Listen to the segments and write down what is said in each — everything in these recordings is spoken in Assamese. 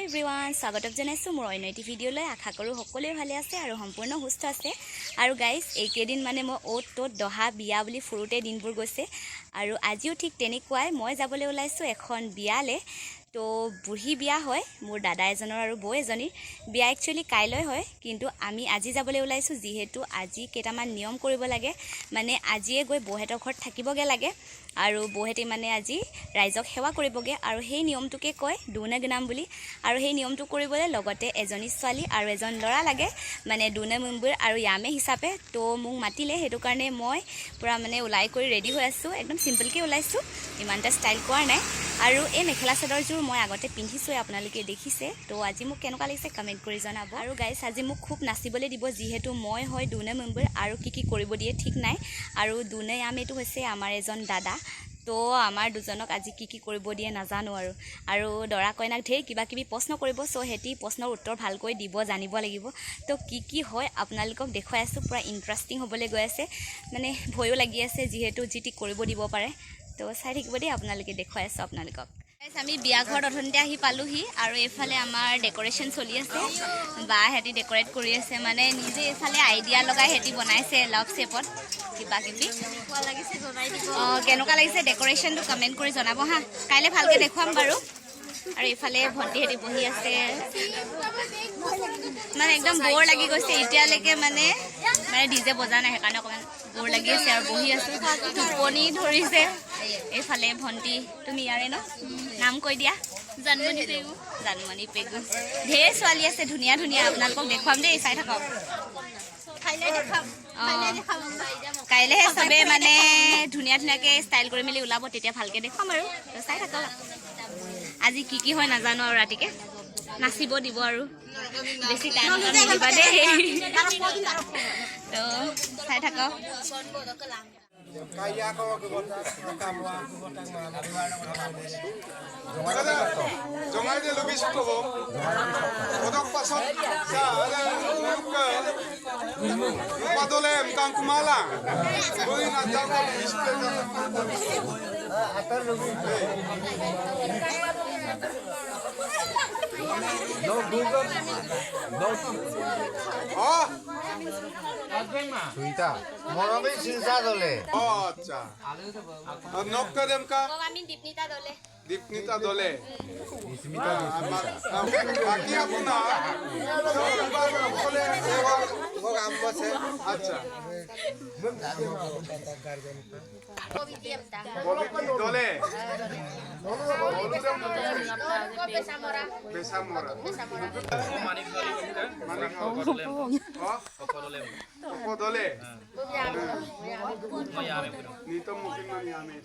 এভৰিৱান স্বাগতম জনাইছোঁ মোৰ অন্য এটি ভিডিঅ'লৈ আশা কৰোঁ সকলোৱে ভালে আছে আৰু সম্পূৰ্ণ সুস্থ আছে আৰু গাইজ এইকেইদিন মানে মই অ'ত ত'ত দহা বিয়া বুলি ফুৰোতে দিনবোৰ গৈছে আৰু আজিও ঠিক তেনেকুৱাই মই যাবলৈ ওলাইছোঁ এখন বিয়ালৈ তো বুঢ়ী বিয়া হয় মোৰ দাদা এজনৰ আৰু বৌ এজনীৰ বিয়া একচুৱেলি কাইলৈ হয় কিন্তু আমি আজি যাবলৈ ওলাইছোঁ যিহেতু আজি কেইটামান নিয়ম কৰিব লাগে মানে আজিয়ে গৈ বৌহেতৰ ঘৰত থাকিবগৈ লাগে আৰু বৌহেতে মানে আজি ৰাইজক সেৱা কৰিবগৈ আৰু সেই নিয়মটোকে কয় দুনে গনাম বুলি আৰু সেই নিয়মটো কৰিবলৈ লগতে এজনী ছোৱালী আৰু এজন ল'ৰা লাগে মানে দুনে মেম্বাৰ আৰু ইয়ামে হিচাপে তো মোক মাতিলে সেইটো কাৰণে মই পুৰা মানে ওলাই কৰি ৰেডি হৈ আছোঁ একদম চিম্পলকৈ ওলাইছোঁ ইমানটা ষ্টাইল কৰা নাই আৰু এই মেখেলা চাদৰযোৰ মই আগতে পিন্ধিছোঁৱে আপোনালোকে দেখিছে তো আজি মোক কেনেকুৱা লাগিছে কমেণ্ট কৰি জনাব আৰু গাইছ আজি মোক খুব নাচিবলৈ দিব যিহেতু মই হয় দুনে মেম্বাৰ আৰু কি কৰিব দিয়ে ঠিক নাই আৰু দুনে ইয়াম এইটো হৈছে আমাৰ এজন দাদা তো আমাৰ দুজনক আজি কি কৰিব দিয়ে নাজানো আৰু দৰা কইনাক ঢেৰ কিবা কিবি প্ৰশ্ন কৰিব চ' সেতি প্ৰশ্নৰ উত্তৰ ভালকৈ দিব জানিব লাগিব তো কি হয় আপোনালোকক দেখুৱাই আছোঁ পুৰা ইণ্টাৰেষ্টিং হ'বলৈ গৈ আছে মানে ভয়ো লাগি আছে যিহেতু যি টি কৰিব দিব পাৰে তো চাই থাকিব দেই আপোনালোকে দেখুৱাই আছোঁ আপোনালোকক আমি বিয়া ঘৰত অথনিতে আহি পালোহি আৰু এইফালে আমাৰ ডেক'ৰেশ্যন চলি আছে বা হেতি ডেক'ৰেট কৰি আছে মানে নিজে এইফালে আইডিয়া লগাই হেতি বনাইছে লাভ শেপত কিবা কিবি কেনেকুৱা লাগিছে ডেক'ৰেশ্যনটো কমেণ্ট কৰি জনাব হা কাইলৈ ভালকৈ দেখুৱাম বাৰু আৰু এইফালে ভণ্টিহেঁতি বহি আছে মানে একদম বৰ লাগি গৈছে এতিয়ালৈকে মানে ডিজে বজা নাই সেইকাৰণে অকণমান বৰ লাগি আছে আৰু বহি আছোঁ টোপনি ধৰিছে এইফালে ভণ্টি তুমি ইয়াৰে ন নাম কৈ দিয়া জানমণি পেগু ঢেৰ ছোৱালী আছে ধুনীয়া ধুনীয়া আপোনালোকক দেখুৱাম দেই চাই থাকক কাইলৈহে চবে মানে ধুনীয়াকৈ ষ্টাইল কৰি মেলি ওলাব তেতিয়া ভালকৈ দেখুৱাম আৰু চাই থাকক আজি কি হয় নাজানো আৰু ৰাতিকে নাচিব দিব আৰু বেছি টাইম নিদিবা দেই তো চাই থাকক Suita, morami sinsa dole. Oh, acha. Nok kadem ka? আমি দীপনিতা দলে Dipnita dole. Ismita Baki apuna. Bole sewa hog ambase. Acha. Dole. Besamora. Manik dole. Nito mungkin maniame.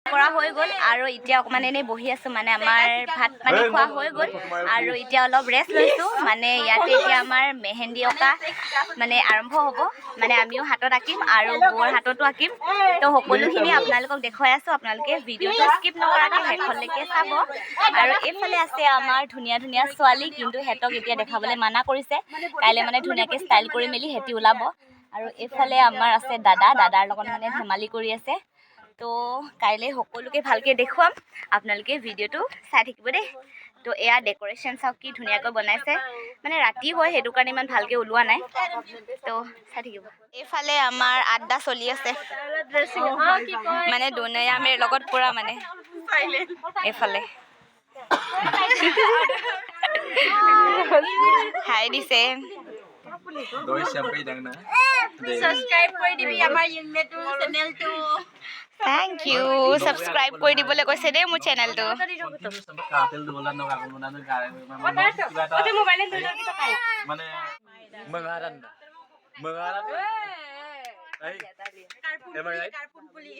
কৰা হৈ গ'ল আৰু এতিয়া অকণমান এনেই বহি আছোঁ মানে আমাৰ ভাত পানী খোৱা হৈ গ'ল আৰু এতিয়া অলপ ৰেষ্ট লৈছোঁ মানে ইয়াতে এতিয়া আমাৰ মেহেন্দি অঁকা মানে আৰম্ভ হ'ব মানে আমিও হাতত আঁকিম আৰু বৌৰ হাততো আঁকিম তো সকলোখিনি আপোনালোকক দেখুৱাই আছোঁ আপোনালোকে ভিডিঅ'টো স্কিপ নকৰাকৈ শেষলৈকে চাব আৰু এইফালে আছে আমাৰ ধুনীয়া ধুনীয়া ছোৱালী কিন্তু সিহঁতক এতিয়া দেখাবলৈ মানা কৰিছে কাইলৈ মানে ধুনীয়াকৈ ষ্টাইল কৰি মেলি সিহঁতি ওলাব আৰু এইফালে আমাৰ আছে দাদাৰ লগত মানে ধেমালি কৰি আছে তো কাইলৈ সকলোকে ভালকৈ দেখুৱাম আপোনালোকে ভিডিঅ'টো চাই থাকিব দেই তো এয়া ডেক'ৰেশ্যন চাওক কি ধুনীয়াকৈ বনাইছে মানে ৰাতি হয় সেইটো কাৰণে ইমান ভালকৈ ওলোৱা নাই তো চাই থাকিব এইফালে আমাৰ আড্ডা চলি আছে মানে দুনিয়ামেৰ লগত পুৰা মানে এইফালে হাই দিছে দই চাপি ডাং না সাবস্ক্ৰাইব কৰি দিবি আমাৰ ইউটিউব চেনেলটো থ্যাংক ইউ সাবস্ক্ৰাইব কৰি দিবলৈ কৈছে দেই মোৰ চেনেলটো কাটেল দোলা ন কাকো না গায় অতে মোবাইলে লৈ লৈ টকাই মানে mengaran এই এম আই রাইট কাৰ্পুন বুলি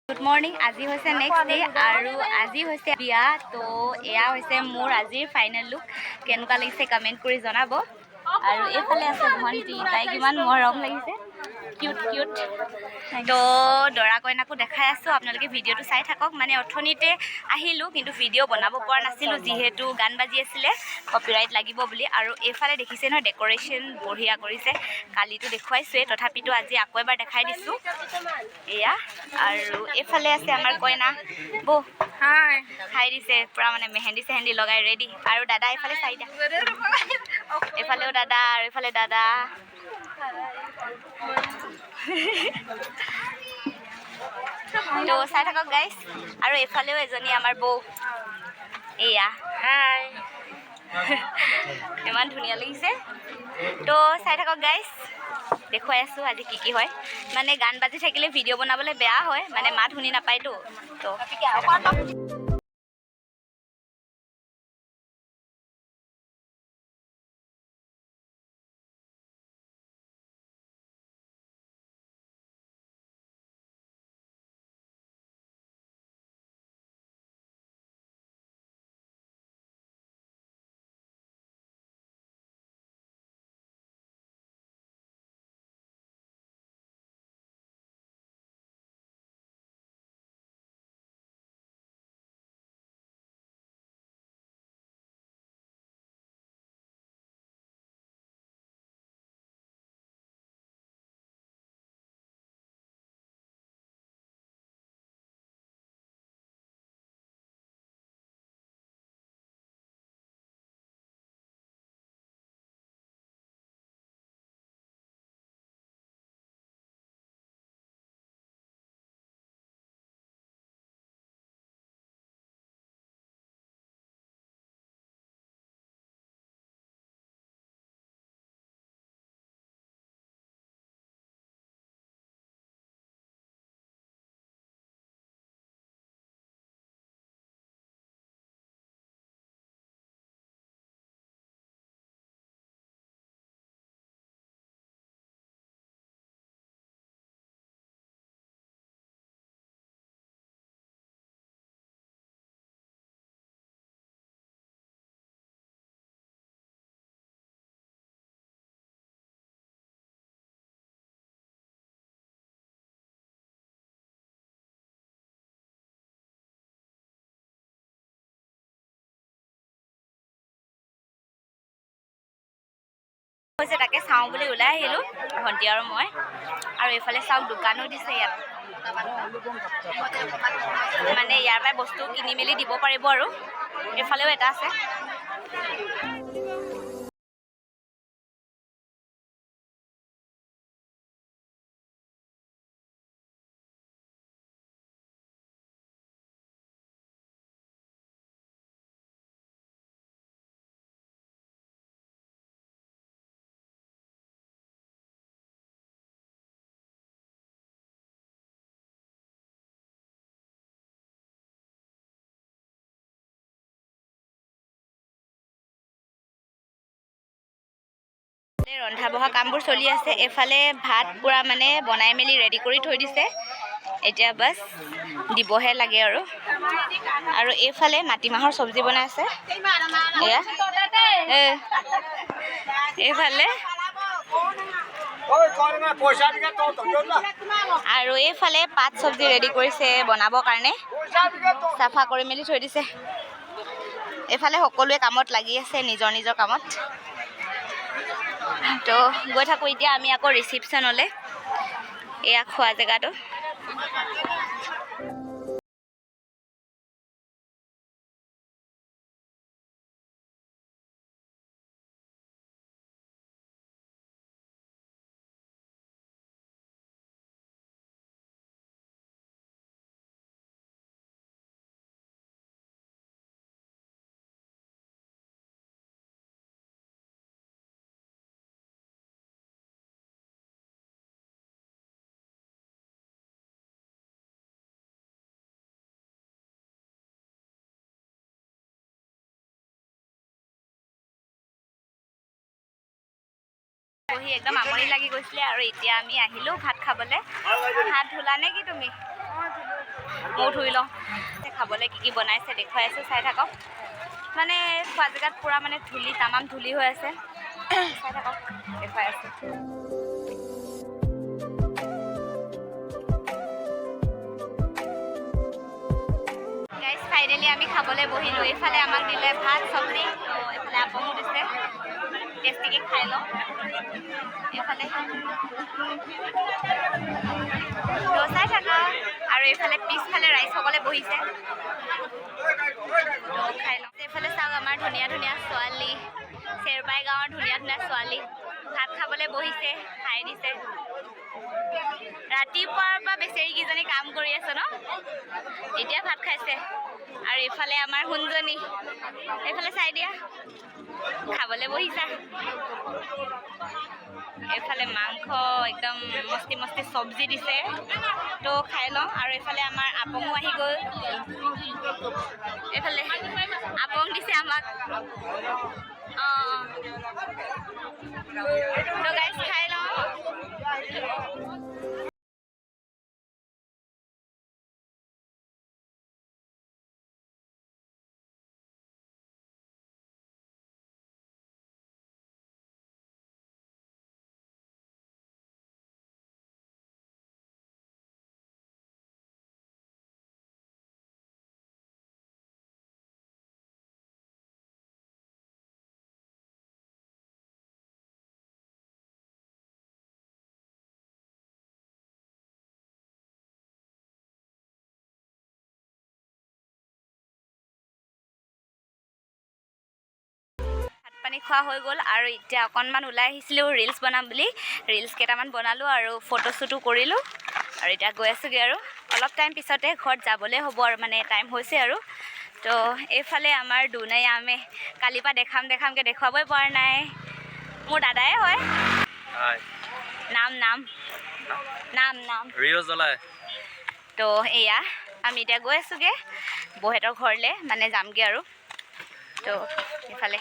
গুড মৰ্ণিং আজি হৈছে নেক্সট ডে আৰু আজি হৈছে বিয়া তো এয়া হৈছে মোৰ আজিৰ ফাইনেল লুক কেনেকুৱা লাগিছে কমেণ্ট কৰি জনাব আৰু এইফালে আছে ভণ্টি তাই কিমান মৰম লাগিছে কিউট কিউট তো দৰা কইনাকো দেখাই আছোঁ আপোনালোকে ভিডিঅ'টো চাই থাকক মানে অথনিতে আহিলোঁ কিন্তু ভিডিঅ' বনাব পৰা নাছিলোঁ যিহেতু গান বাজি আছিলে কপিৰাইট লাগিব বুলি আৰু এইফালে দেখিছে নহয় ডেক'ৰেশ্যন বঢ়িয়া কৰিছে কালিতো দেখুৱাইছোৱে তথাপিতো আজি আকৌ এবাৰ দেখাই দিছোঁ এয়া আৰু এইফালে আছে আমাৰ কইনা বৌ হাই খাই দিছে পূৰা মানে মেহেন্দি চেহেন্দি লগাই ৰেডি আৰু দাদা এইফালে চাই দিয়া এইফালেও দাদা আৰু এইফালে দাদা তো চাই থাকক গাইজ আৰু এইফালেও এজনী আমাৰ বৌ এয়া হাই ইমান ধুনীয়া লাগিছে তো চাই থাকক গাইজ দেখুৱাই আছোঁ আজি কি হয় মানে গান বাজি থাকিলে ভিডিঅ' বনাবলৈ বেয়া হয় মানে মাত শুনি নাপায়তো তো হৈছে তাকে চাওঁ বুলি ওলাই আহিলোঁ ভণ্টি আৰু মই আৰু এইফালে চাওক দোকানো দিছে ইয়াত মানে ইয়াৰ পৰাই বস্তু কিনি মেলি দিব পাৰিব আৰু এইফালেও এটা আছে ৰন্ধা বঢ়া কামবোৰ চলি আছে। এফালে ভাত পুৰা মানে বনাই মেলি ৰেডি কৰি থৈ দিছে, এতিয়া বাছ দিবহে লাগে আৰু এইফালে মাটিমাহৰ চব্জি বনাই আছে এয়া এইফালে আৰু এইফালে পাত চব্জি ৰেডি কৰিছে বনাবৰ কাৰণে, চাফা কৰি মেলি থৈ দিছে। এইফালে সকলোৱে কামত লাগি আছে নিজৰ নিজৰ কামত। তো গৈ থাকোঁ এতিয়া আমি আকৌ ৰিচিপশ্যনলৈ, এয়া খোৱা জেগাটো। বহি একদম আমনি লাগি গৈছিলে আৰু এতিয়া আমি আহিলোঁ ভাত খাবলৈ। হাত ধুলা নে কি তুমি? ময়ো ধুই লওঁ। খাবলৈ কি কি বনাইছে দেখুৱাই আছোঁ, চাই থাকক। মানে খোৱা জেগাত পূৰা মানে ধূলি, তামাম ধূলি হৈ আছে, চাই থাকক দেখুৱাই আছোঁ। গাইজ ফাইনেলি আমি খাবলৈ বহিলোঁ। এইফালে আমাক দিলে ভাত চব্জি, এইফালে আপঙো দিছে, টেষ্টিকৈ খাই লওঁ। এইফালে চাই থাকা আৰু এইফালে পিছফালে ৰাইজসকলে বহিছে, খাই লওঁ। এইফালে চাওক আমাৰ ধুনীয়া ধুনীয়া ছোৱালী, চেৰপাই গাঁৱৰ ধুনীয়া ধুনীয়া ছোৱালী ভাত খাবলৈ বহিছে, খাই দিছে। ৰাতিপুৱাৰ পৰা বেচেৰীকেইজনী কাম কৰি আছে ন, এতিয়া ভাত খাইছে। আৰু এইফালে আমাৰ সোণজনী, এইফালে চাই দিয়া খাবলৈ বহিছা। এইফালে মাংস একদম মস্তি মস্তি চব্জি দিছে, তো খাই লওঁ। আৰু এইফালে আমাৰ আপঙো আহি গ'ল, এইফালে আপং দিছে আমাক। তো গাইজ খাই লওঁ। পানী খোৱা হৈ গ'ল আৰু এতিয়া অকণমান ওলাই আহিছিলোঁ ৰিলছ বনাম বুলি। ৰিলছ কেইটামান বনালোঁ আৰু ফটোশ্বুটো কৰিলোঁ আৰু এতিয়া গৈ আছোঁগৈ আৰু অলপ টাইম পিছতে ঘৰত যাবলৈ হ'ব আৰু মানে টাইম হৈছে আৰু। তো এইফালে আমাৰ দুনাই আমে কালিৰ পৰা দেখামকৈ দেখুৱাবই পৰা নাই। মোৰ দাদাই হয়। নাম তো এয়া আমি এতিয়া গৈ আছোঁগৈ বৌহঁতৰ ঘৰলৈ, মানে যামগৈ আৰু। তো এইফালে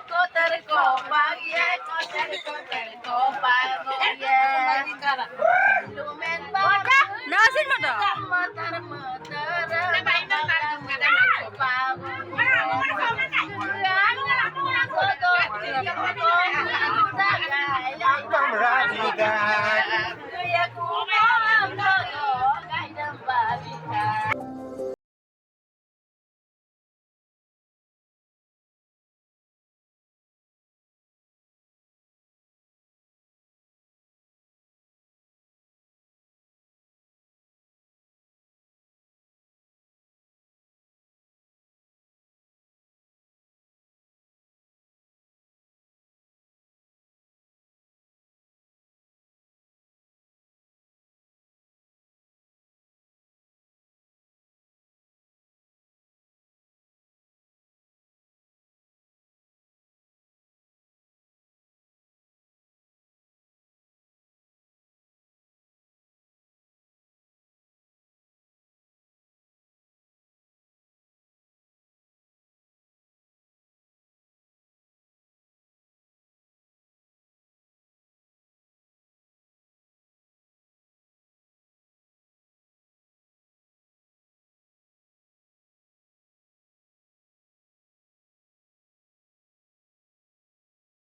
Kotor kopang ye, kotor kopang ye. Lumen bang. Nasin mo to.